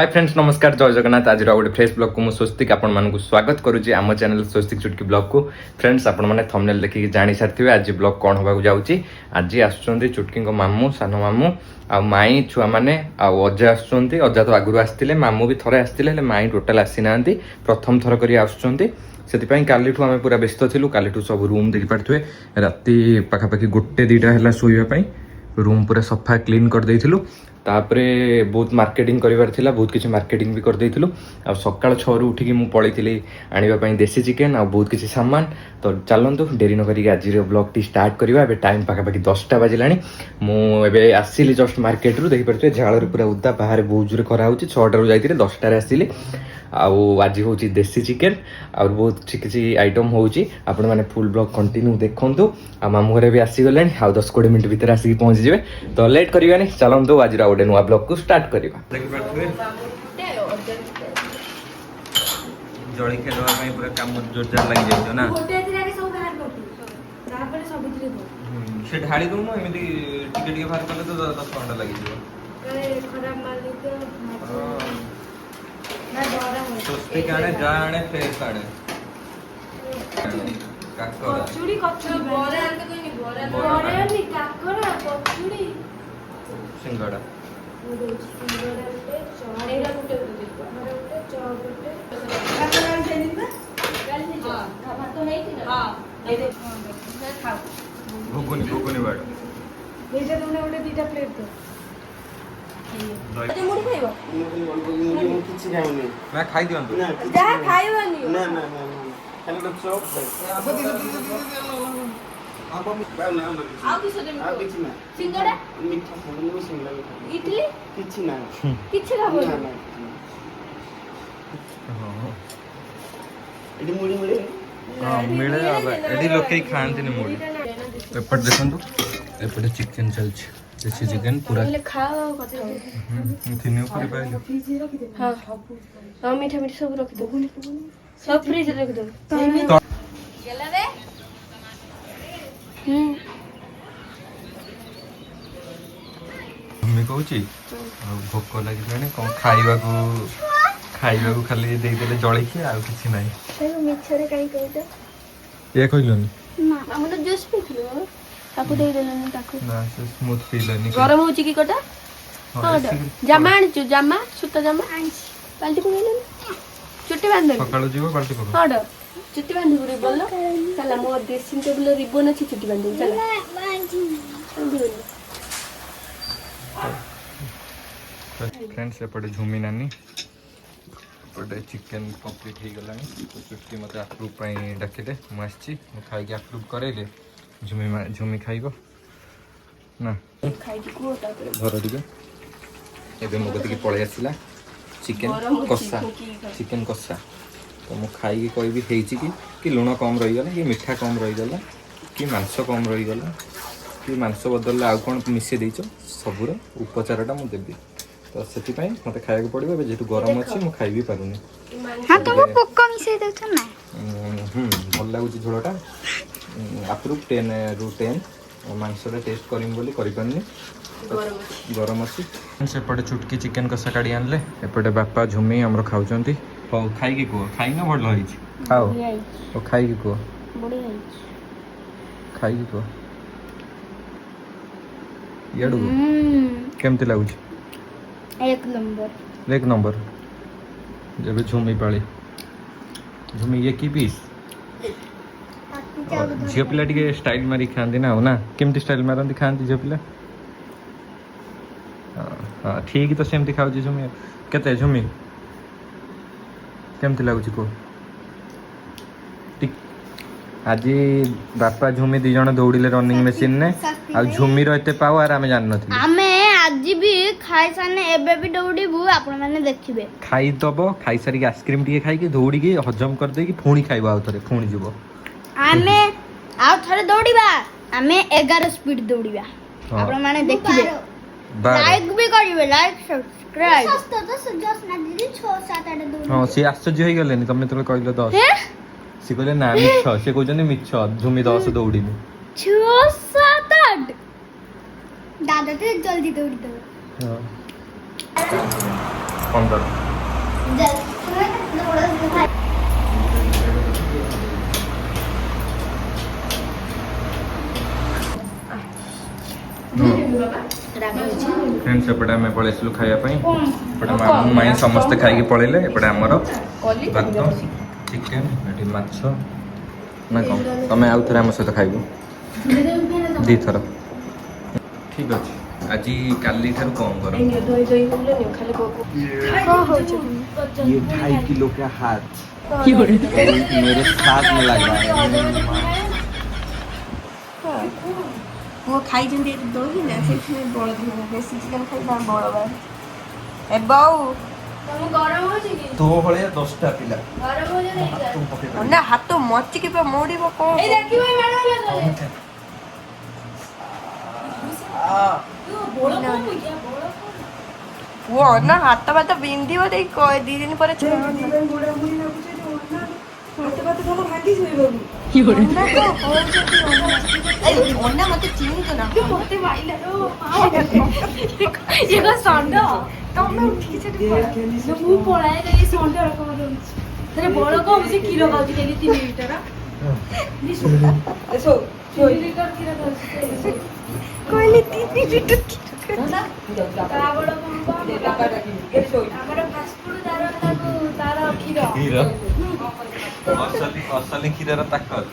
hi friends नमस्कार जय जगन्नाथ आज गोटे फ्रेश ब्लॉग को मुझे स्वस्तिक आपण मानक स्वागत करुच्ची आम चैनल स्वस्तिक चुटकी ब्लॉग को फ्रेंड्स आपण मैंने थंबनेल देखिए जानी सारी आज ब्लॉग कौन होगा जाऊँगी आज आसुच्च चुटकी मामू सान मामू आ माई छुआ मैंने अजा आसुच्च अजा तो आगुरी आसते मामू भी थरे आसते माई टोटाल आसी ना प्रथम थर कर से काली आम पूरा व्यस्त थिलु काली सब रूम देखी पारे राति पाखापाखि गोटे दुईटा है शोवाई रूम पूरा सफा क्लीन कर देइथिलु तापरे बहुत मार्केटिंग करिवार थिला बहुत किसी मार्केटिंग भी कर देइथिलु आ सकाळ 6 रु उठिकी मु पळैथिली आनिबा पई देसी चिकन आ बहुत किसी सामान तो चलंतु डेरी न करिक आज रे ब्लॉग टी स्टार्ट करिवा बे टाइम पाखापाखि 10टा बाजिलानी मु एबे आसिली जस्ट मार्केट रु देखि परथे झाळ रे पूरा उद्दा बाहर बहुत जोरे खरा होची 6टा रु जाइतिले 10टा रे आसिली आज हूँ देसी चिकेन आ बहुत किसी आइटम होची आपण माने फुल ब्लॉग कंटिन्यू देखंतु आ मामू घरे भी आसीगले आ 10-20 मिनट भीतर आसिक पहुंची जिवे तो लेट करिवानी चलंतु आज गोटे नुआ ब्लॉग को स्टार्ट करिवा जळी खेलवा पई पूरा काम जोरदार लागि जाइछो ना से ढाली दउ न एमिति टिके टिके बाहर करले तो 10 घंटा लागि जिवो खराब माल दे स्वस्तिक आने जा आने फ्रेश आने काकरा कचुड़ी बोरा आनते कोई नहीं बोरा नहीं काकरा कचुड़ी सिंगड़ा सिंगड़ा पे चौड़ेरा गुटे गुटे चौड़े काकरा देनी ना काल नहीं हां भात तो नहीं थी ना हां दे दे मैं खाओ भोगुनी बाड़ भेजे तुमने उठे दीटा प्लेट दो तो मुड़ी खाइबो मुड़ी किछि खाइनी मैं खाइ दियंतु जा खाइबनी ना ना ना खाली तो चॉप आ किछ देम आ किछ ना सिंगड़ा मीठा खाइबो सिंगड़ा इडली किछि ना किछि खाबो ना हां एडी मुड़ी मुड़ी हां मिले अब एडी लोके खानती ने मुड़ी एपट देखंतु एपट चिकन चलछ देसी चिकन पूरा खाओ कथा थिने ऊपर पाइले हां हां मीठा मीठा सब रख दो सब फ्रिज रख दो गेला रे मम्मी कहूची भोक लगी कौन खाइबा को खाली दे देले जळखी आ किछि नाही ए मिछरे काई कहतो ये कहलोनी ना हम तो जूस पीथिलो ताकू दे देलनी ताकू ना से स्मूथ पीलनी गरम होची की कोटा हां जामा आणचु जामा सुता जामा आणची बाल्टी को लेलनी चुट्टी बांध सकाळ जीव बाल्टी को हां चुट्टी बांधी गुरे बोललो चला मो ड्रेसिंग टेबल रिबन अछि चुट्टी बांधी चला बांधी फ्रेंड्स एपटे झूमी नानी एपटे चिकन कंप्लीट हो गलानी तो चुट्टी मते अप्रूव पई डाकिले मु आछि मु खाइ के अप्रूव करेले झुमी खाइबो ना खाइ को तापर घर दिगे एबे मो गति के पळे आसिला चिकन कसा तो मु खाइ के कहबी हेची कि लूण कम रही गला कि मीठा कम रही गला कि मांस कम रही गला कि मांस बदल आ कोन मिसे देइचो सबुर उपचारटा मु देबी तो सेति पई मते खाइ के पड़िबो एबे जेतु गरम अछि मु खाइ भी पारुनी हां तो मु पोक्का मिसे देछ ना भल लागुची झोलटा अप्रूव 10 रु 10 मांसटा टेस्ट करिम बोली करि पानी गरम अछि सेपटे चुटकी चिकन कसा काढी आनले एपटे बापा झुमी हमरो खाउचंती हो खाइ के को खाइ न बडल होइछ खाओ तो खाइ के को बडी होइछ खाइ के को याडू केमते लागुछ एक नंबर जब झुमी पाली झुमी ये की पीस झील पिला टे स्टाइल मारी खाती ना हो ना केमती स्टाइल मारती खाती झील पिला हाँ ठीक तो सेमती खाऊ झुमी केते झुमी केमती लगुच को आज बापा झुमी दी जण दौड़िले रनिंग मशीन ने आ झुमी रो एते पावर आमे जान नथि आमे आज भी खाइ साने एबे भी दौड़ीबू आपण माने देखिबे खाई दबो खाई सारी के आइसक्रीम टिके खाई के दौड़ी के हजम कर दे कि फुणी खाइबा आ थरे फुणी जीवो आमे आ थरे दौड़ीबा आमे 11 स्पीड दौड़ीबा आपण माने देखिबे लाइक भी करिवे लाइक सब्सक्राइब सस्ता तो सजस ना दीदी 6 7 8 दौड़ी हां से आश्चर्य होई गेलेनी तमे तले कहले 10 से कहले ना मिछ से कहजने मिछ झुमी 10 दौड़ीनी 6 7 8 दादा ते जल्दी दौड़ी दो हां 15 फ्रेंड्स एपटे आम पलैसलु खावाई एपटे मामू माई समस्ते खाई पलैले एपटे आमर भात चिकेन ये माछ ना कौन तुम आउ थे आम सहित खाइब दी थर ठीक अच्छे आज काली ठार कौन कर ये 2.5 किलो का हाथ मेरे साथ में लगा है वो खाई जंदे दही ना से बड़ दिन बेसी चिकन खाई बड़ बड़ ए बाऊ तो भले 10टा पिला ना हाथ तो मच्ची के पे मोड़ी बो को ए देखी भाई मारो वो ना हाथ तो बिंदी हो दे को 2 दिन पर अन्ना मत चिनी तो ना मते माइला ये संड तमे उठी से मु पळाय गई संड रकम दउछ तरे बड़ को से किलो गाउची के 3 लीटर सो 3 लीटर किलो दउछ कोइले 3 लीटर ना ता बड़ को हमर फास्ट फूड तार खीरो असली खीर ताकत